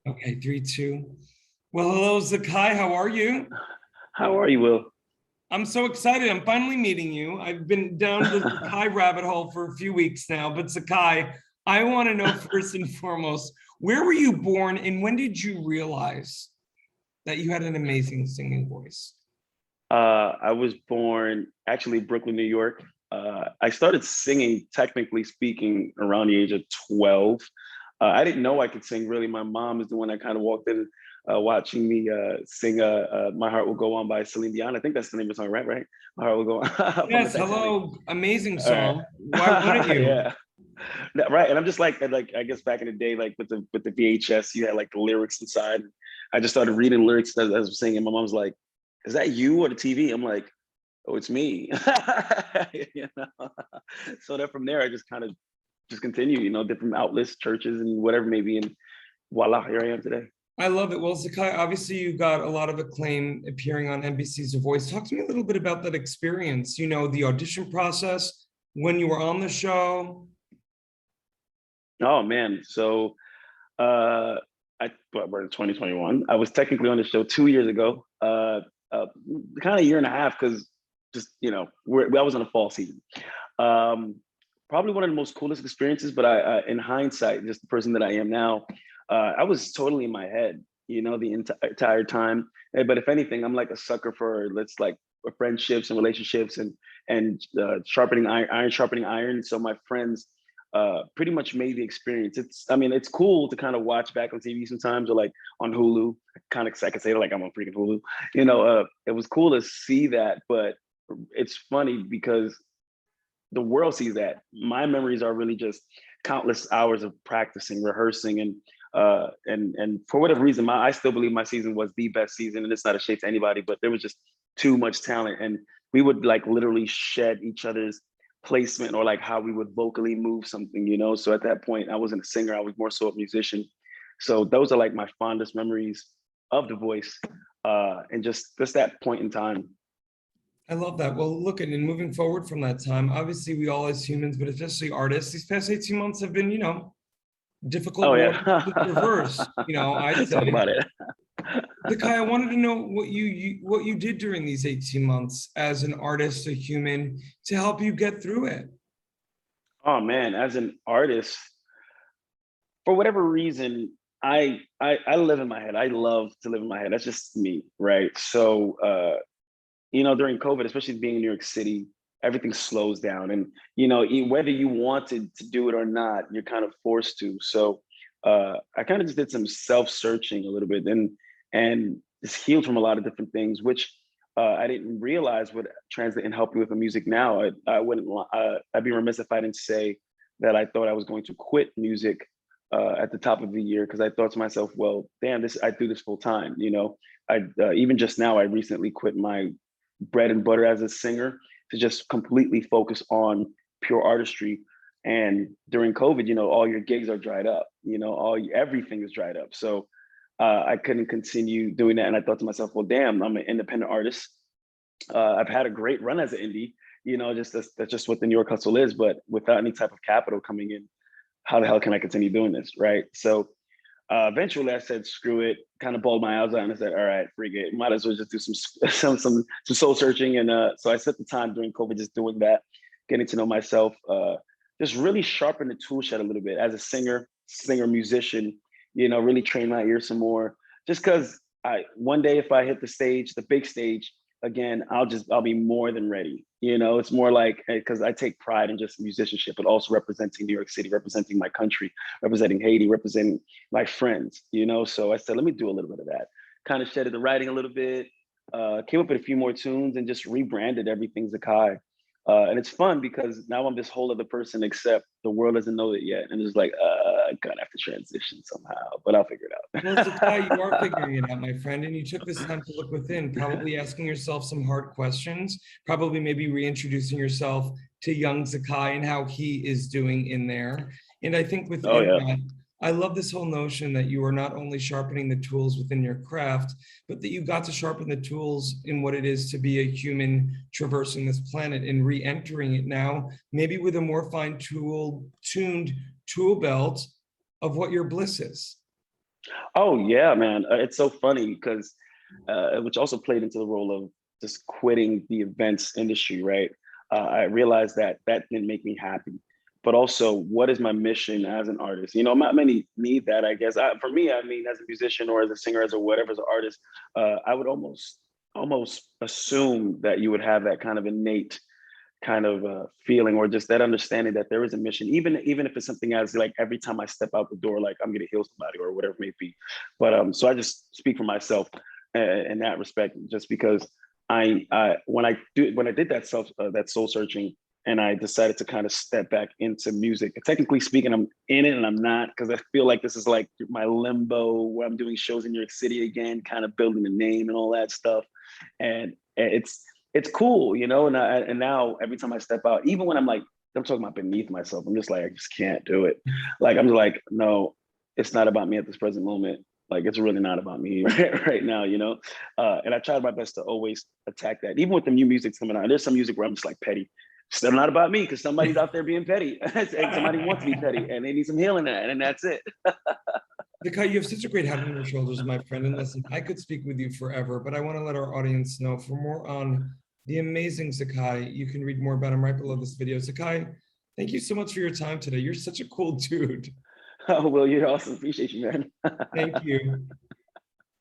Okay, 3, 2. Well, hello, ZAXAI. How are you? How are you, Will? I'm so excited. I'm finally meeting you. I've been down the ZAXAI rabbit hole for a few weeks now, but ZAXAI, I want to know first and foremost, where were you born and when did you realize that you had an amazing singing voice? I was born actually Brooklyn, New York. I started singing, technically speaking, around the age of 12. I didn't know I could sing really. My mom is the one that kind of walked in watching me sing My Heart Will Go On by Celine Dion. I think that's the name of the song, right? Right? My Heart Will Go On from the Yes, Titanic. hello, amazing All right. song. Why wouldn't you? Yeah. Right. And I'm just like I guess back in the day, like with the VHS, you had like the lyrics inside. I just started reading lyrics as I was singing. My mom's like, "Is that you or the TV?" I'm like, "Oh, it's me." you know. So then from there, I just kind of just continue, different outlets, churches, and whatever maybe, and voila, here I am today. I love it. Well, ZAXAI, obviously you got a lot of acclaim appearing on NBC's The Voice. Talk to me a little bit about that experience, the audition process, when you were on the show. Oh man, so uh, we're in 2021. I was technically on the show 2 years ago, kind of a year and a half because just I was in a fall season. Um, Probably one of the most coolest experiences, but in hindsight, just the person that I am now, I was totally in my head, the entire time. But if anything, I'm like a sucker for let's like friendships and relationships and sharpening iron sharpening iron. So my friends pretty much made the experience. I mean, it's cool to kind of watch back on TV sometimes or like on Hulu. I can say like I'm on freaking Hulu. It was cool to see that, but it's funny because the world sees that. My memories are really just countless hours of practicing, rehearsing, and for whatever reason, I still believe my season was the best season, and it's not a shade to anybody, but there was just too much talent, and we would like literally shed each other's placement or like how we would vocally move something. So at that point, I wasn't a singer; I was more so a musician. So those are like my fondest memories of The Voice, and just that point in time. I love that. Well, look, and moving forward from that time, obviously we all as humans, but especially artists, these past 18 months have been, difficult Oh waters yeah, to traverse, I'd talk say. about it. Zakai, I wanted to know what you did during these 18 months as an artist, a human, to help you get through it. Oh man, as an artist, for whatever reason, I live in my head. I love to live in my head. That's just me, right? So during COVID, especially being in New York City, everything slows down, and whether you wanted to do it or not, you're kind of forced to. So I kind of just did some self-searching a little bit, and just healed from a lot of different things, which I didn't realize would translate and help me with the music now. I wouldn't. I'd be remiss if I didn't say that I thought I was going to quit music at the top of the year because I thought to myself, well, damn, I do this full time. I even just now I recently quit my bread and butter as a singer to just completely focus on pure artistry. And during COVID, all your gigs are dried up. Everything is dried up. So I couldn't continue doing that. And I thought to myself, well, damn, I'm an independent artist. I've had a great run as an indie. Just that's just what the New York hustle is. But without any type of capital coming in, how the hell can I continue doing this, right? So eventually, I said, "Screw it!" Kind of bawled my eyes out and I said, "All right, freak it. Might as well just do some some soul searching." And so I spent the time during COVID just doing that, getting to know myself, just really sharpen the tool shed a little bit as a singer, musician. Really train my ears some more. Just because I one day if I hit the stage, the big stage again, I'll be more than ready. It's more like because I take pride in just musicianship, but also representing New York City, representing my country, representing Haiti, representing my friends. So I said, let me do a little bit of that. Kind of shedded the writing a little bit, came up with a few more tunes and just rebranded everything ZAXAI. And it's fun because now I'm this whole other person, except the world doesn't know it yet. And it's like, I kind of have to transition somehow, but I'll figure Well, it Zakai, you are out. figuring it out, my friend, and you took this time to look within, probably asking yourself some hard questions, probably maybe reintroducing yourself to young Zakai and how he is doing in there. And I think Oh, within yeah. that, I love this whole notion that you are not only sharpening the tools within your craft, but that you got to sharpen the tools in what it is to be a human traversing this planet and re-entering it now, maybe with a more fine tuned tool belt what your bliss is? Oh yeah, man. It's so funny because which also played into the role of just quitting the events industry, right? I realized that that didn't make me happy. But also, what is my mission as an artist? You know, not many need that, I guess. For me, I mean, as a musician or as a singer, as a whatever, as an artist, I would almost assume that you would have that kind of innate kind of feeling or just that understanding that there is a mission, even if it's something as like every time I step out the door, like I'm gonna heal somebody or whatever it may be. But so I just speak for myself in that respect, just because when I did that that soul searching and I decided to kind of step back into music. Technically speaking, I'm in it and I'm not, because I feel like this is like my limbo where I'm doing shows in New York City again, kind of building a name and all that stuff. And it's cool, you know. And now every time I step out, even when I'm talking about beneath myself, I'm just like, I just can't do it. Like I'm like, no, it's not about me at this present moment. Like it's really not about me right now, you know. And I tried my best to always attack that, even with the new music coming out. There's some music where I'm just like petty. Still not about me because somebody's out there being petty, and somebody wants to be petty, and they need some healing in that, and that's it. ZAXAI, you have such a great head on your shoulders, my friend. And listen, I could speak with you forever, but I want to let our audience know for more on the amazing ZAXAI, you can read more about him right below this video. ZAXAI, thank you so much for your time today. You're such a cool dude. Oh, well, you're awesome. Appreciate you, man. Thank you.